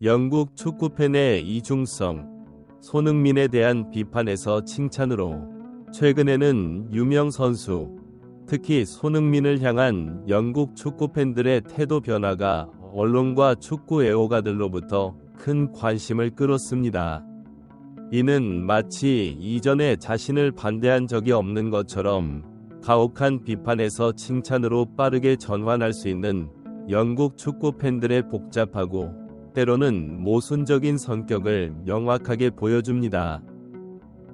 영국 축구팬의 이중성, 손흥민에 대한 비판에서 칭찬으로. 최근에는 유명 선수, 특히 손흥민을 향한 영국 축구팬들의 태도 변화가 언론과 축구 애호가들로부터 큰 관심을 끌었습니다. 이는 마치 이전에 자신을 반대한 적이 없는 것처럼 가혹한 비판에서 칭찬으로 빠르게 전환할 수 있는 영국 축구팬들의 복잡하고 때로는 모순적인 성격을 명확하게 보여줍니다.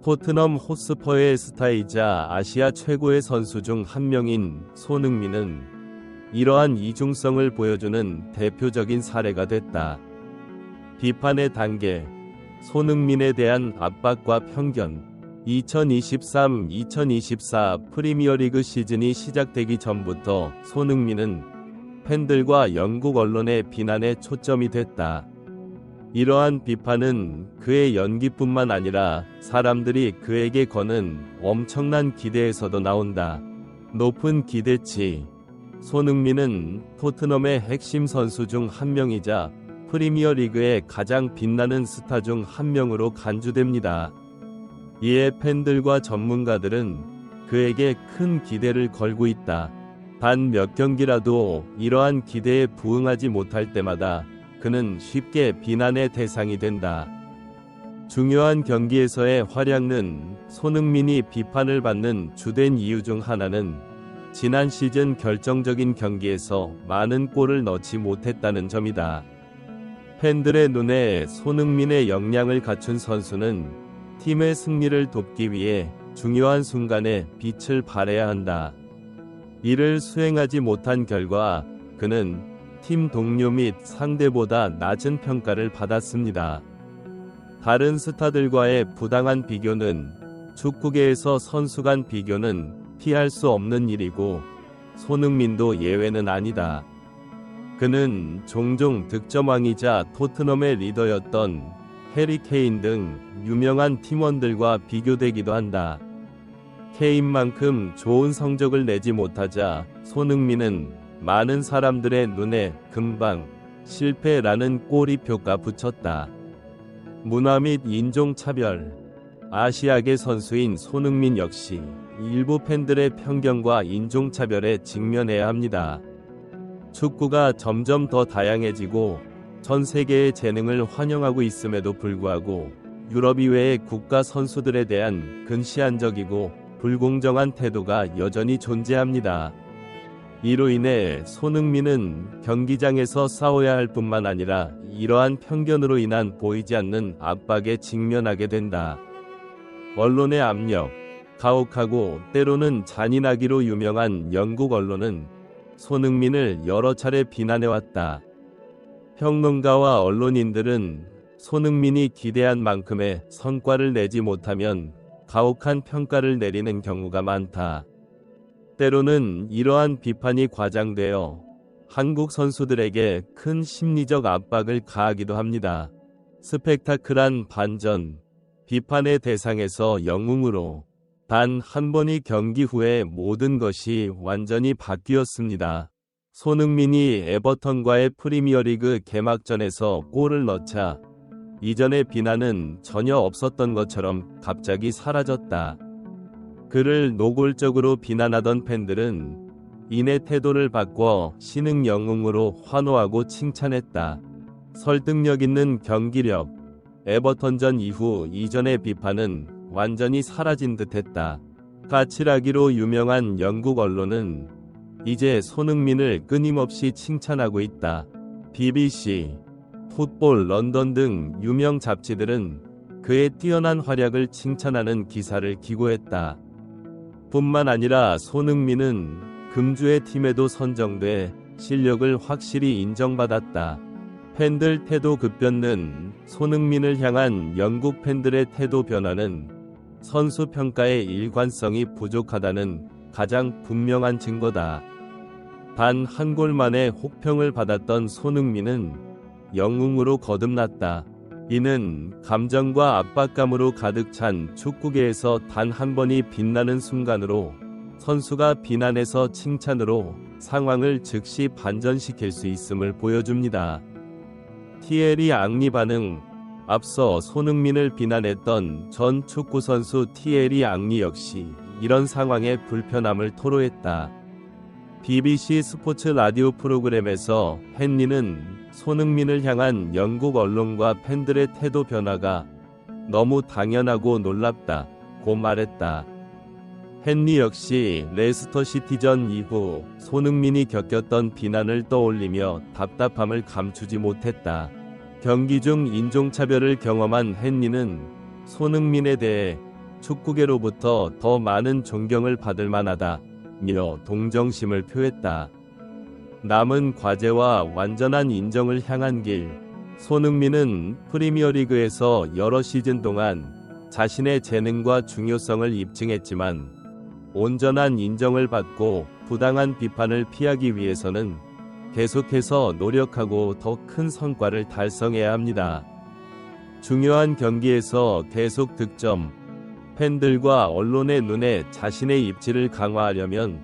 토트넘 호스퍼의 스타이자 아시아 최고의 선수 중 한 명인 손흥민은 이러한 이중성을 보여주는 대표적인 사례가 됐다. 비판의 단계, 손흥민에 대한 압박과 편견. 2023-2024 프리미어리그 시즌이 시작되기 전부터 손흥민은 팬들과 영국 언론의 비난에 초점이 됐다. 이러한 비판은 그의 연기뿐만 아니라 사람들이 그에게 거는 엄청난 기대에서도 나온다. 높은 기대치. 손흥민은 토트넘의 핵심 선수 중 한 명이자 프리미어리그의 가장 빛나는 스타 중 한 명으로 간주됩니다. 이에 팬들과 전문가들은 그에게 큰 기대를 걸고 있다. 단 몇 경기라도 이러한 기대에 부응하지 못할 때마다 그는 쉽게 비난의 대상이 된다. 중요한 경기에서의 활약은 손흥민이 비판을 받는 주된 이유 중 하나는 지난 시즌 결정적인 경기에서 많은 골을 넣지 못했다는 점이다. 팬들의 눈에 손흥민의 역량을 갖춘 선수는 팀의 승리를 돕기 위해 중요한 순간에 빛을 발해야 한다. 이를 수행하지 못한 결과 그는 팀 동료 및 상대보다 낮은 평가를 받았습니다. 다른 스타들과의 부당한 비교는 축구계에서 선수 간 비교는 피할 수 없는 일이고 손흥민도 예외는 아니다. 그는 종종 득점왕이자 토트넘의 리더였던 해리 케인 등 유명한 팀원들과 비교되기도 한다. 케인만큼 좋은 성적을 내지 못하자 손흥민은 많은 사람들의 눈에 금방 실패라는 꼬리표가 붙였다. 문화 및 인종차별. 아시아계 선수인 손흥민 역시 일부 팬들의 편견과 인종차별에 직면해야 합니다. 축구가 점점 더 다양해지고 전 세계의 재능을 환영하고 있음에도 불구하고 유럽 이외의 국가 선수들에 대한 근시안적이고 불공정한 태도가 여전히 존재합니다. 이로 인해 손흥민은 경기장에서 싸워야 할 뿐만 아니라 이러한 편견으로 인한 보이지 않는 압박에 직면하게 된다. 언론의 압력. 가혹하고 때로는 잔인하기로 유명한 영국 언론은 손흥민을 여러 차례 비난해왔다. 평론가와 언론인들은 손흥민이 기대한 만큼의 성과를 내지 못하면 가혹한 평가를 내리는 경우가 많다. 때로는 이러한 비판이 과장되어 한국 선수들에게 큰 심리적 압박을 가하기도 합니다. 스펙타클한 반전. 비판의 대상에서 영웅으로. 단 한 번의 경기 후에 모든 것이 완전히 바뀌었습니다. 손흥민이 에버턴과의 프리미어리그 개막전에서 골을 넣자 이전의 비난은 전혀 없었던 것처럼 갑자기 사라졌다. 그를 노골적으로 비난하던 팬들은 이내 태도를 바꿔 신흥 영웅으로 환호하고 칭찬했다. 설득력 있는 경기력. 에버턴전 이후 이전의 비판은 완전히 사라진 듯했다. 까칠하기로 유명한 영국 언론은 이제 손흥민을 끊임없이 칭찬하고 있다. BBC, 풋볼 런던 등 유명 잡지들은 그의 뛰어난 활약을 칭찬하는 기사를 기고했다. 뿐만 아니라 손흥민은 금주의 팀에도 선정돼 실력을 확실히 인정받았다. 팬들 태도 급변은. 손흥민을 향한 영국 팬들의 태도 변화는 선수 평가의 일관성이 부족하다는 가장 분명한 증거다. 단 한 골 만에 혹평을 받았던 손흥민은 영웅으로 거듭났다. 이는 감정과 압박감으로 가득 찬 축구계에서 단 한 번이 빛나는 순간으로 선수가 비난에서 칭찬으로 상황을 즉시 반전시킬 수 있음을 보여줍니다. 티에리 앙리 반응. 앞서 손흥민을 비난했던 전 축구선수 티에리 앙리 역시 이런 상황에 불편함을 토로했다. BBC 스포츠 라디오 프로그램에서 헨리는 손흥민을 향한 영국 언론과 팬들의 태도 변화가 너무 당연하고 놀랍다고 말했다. 헨리 역시 레스터 시티전 이후 손흥민이 겪었던 비난을 떠올리며 답답함을 감추지 못했다. 경기 중 인종차별을 경험한 헨리는 손흥민에 대해 축구계로부터 더 많은 존경을 받을 만하다며 동정심을 표했다. 남은 과제와 완전한 인정을 향한 길. 손흥민은 프리미어리그에서 여러 시즌 동안 자신의 재능과 중요성을 입증했지만 온전한 인정을 받고 부당한 비판을 피하기 위해서는 계속해서 노력하고 더 큰 성과를 달성해야 합니다. 중요한 경기에서 계속 득점, 팬들과 언론의 눈에 자신의 입지를 강화하려면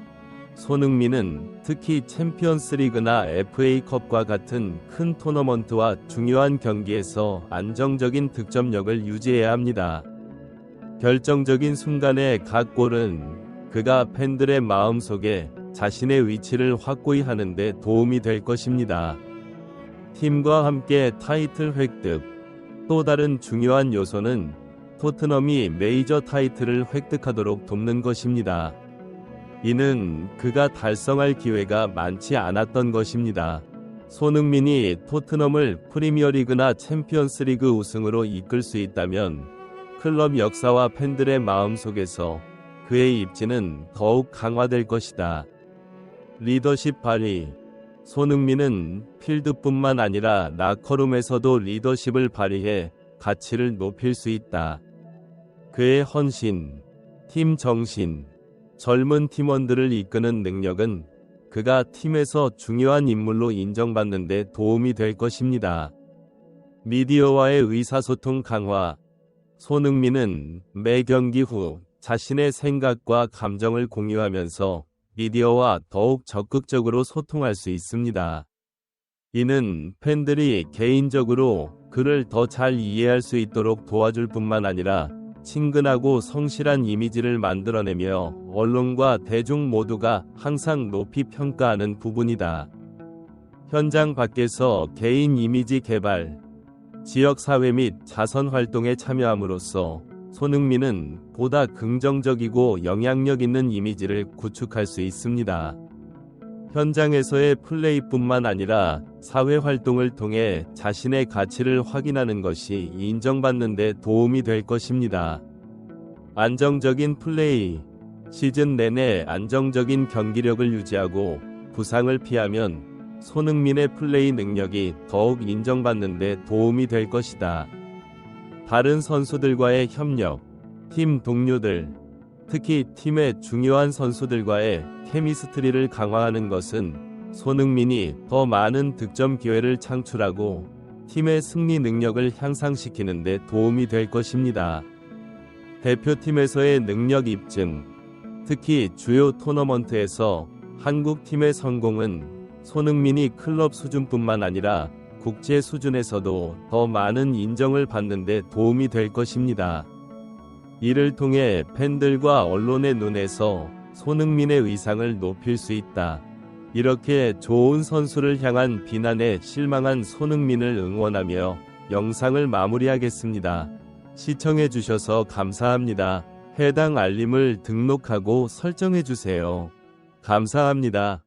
손흥민은 특히 챔피언스리그나 FA컵과 같은 큰 토너먼트와 중요한 경기에서 안정적인 득점력을 유지해야 합니다. 결정적인 순간의 각 골은 그가 팬들의 마음속에 자신의 위치를 확고히 하는데 도움이 될 것입니다. 팀과 함께 타이틀 획득. 또 다른 중요한 요소는 토트넘이 메이저 타이틀을 획득하도록 돕는 것입니다. 이는 그가 달성할 기회가 많지 않았던 것입니다. 손흥민이 토트넘을 프리미어리그나 챔피언스리그 우승으로 이끌 수 있다면 클럽 역사와 팬들의 마음속에서 그의 입지는 더욱 강화될 것이다. 리더십 발휘. 손흥민은 필드뿐만 아니라 라커룸에서도 리더십을 발휘해 가치를 높일 수 있다. 그의 헌신, 팀 정신, 젊은 팀원들을 이끄는 능력은 그가 팀에서 중요한 인물로 인정받는 데 도움이 될 것입니다. 미디어와의 의사소통 강화. 손흥민은 매 경기 후 자신의 생각과 감정을 공유하면서 미디어와 더욱 적극적으로 소통할 수 있습니다. 이는 팬들이 개인적으로 그를 더 잘 이해할 수 있도록 도와줄 뿐만 아니라 친근하고 성실한 이미지를 만들어내며 언론과 대중 모두가 항상 높이 평가하는 부분이다. 현장 밖에서 개인 이미지 개발, 지역사회 및 자선 활동에 참여함으로써 손흥민은 보다 긍정적이고 영향력 있는 이미지를 구축할 수 있습니다. 현장에서의 플레이뿐만 아니라 사회 활동을 통해 자신의 가치를 확인하는 것이 인정받는 데 도움이 될 것입니다. 안정적인 플레이. 시즌 내내 안정적인 경기력을 유지하고 부상을 피하면 손흥민의 플레이 능력이 더욱 인정받는 데 도움이 될 것이다. 다른 선수들과의 협력, 팀 동료들, 특히 팀의 중요한 선수들과의 케미스트리를 강화하는 것은 손흥민이 더 많은 득점 기회를 창출하고 팀의 승리 능력을 향상시키는 데 도움이 될 것입니다. 대표팀에서의 능력 입증, 특히 주요 토너먼트에서 한국 팀의 성공은 손흥민이 클럽 수준뿐만 아니라 국제 수준에서도 더 많은 인정을 받는 데 도움이 될 것입니다. 이를 통해 팬들과 언론의 눈에서 손흥민의 위상을 높일 수 있다. 이렇게 좋은 선수를 향한 비난에 실망한 손흥민을 응원하며 영상을 마무리하겠습니다. 시청해주셔서 감사합니다. 해당 알림을 등록하고 설정해주세요. 감사합니다.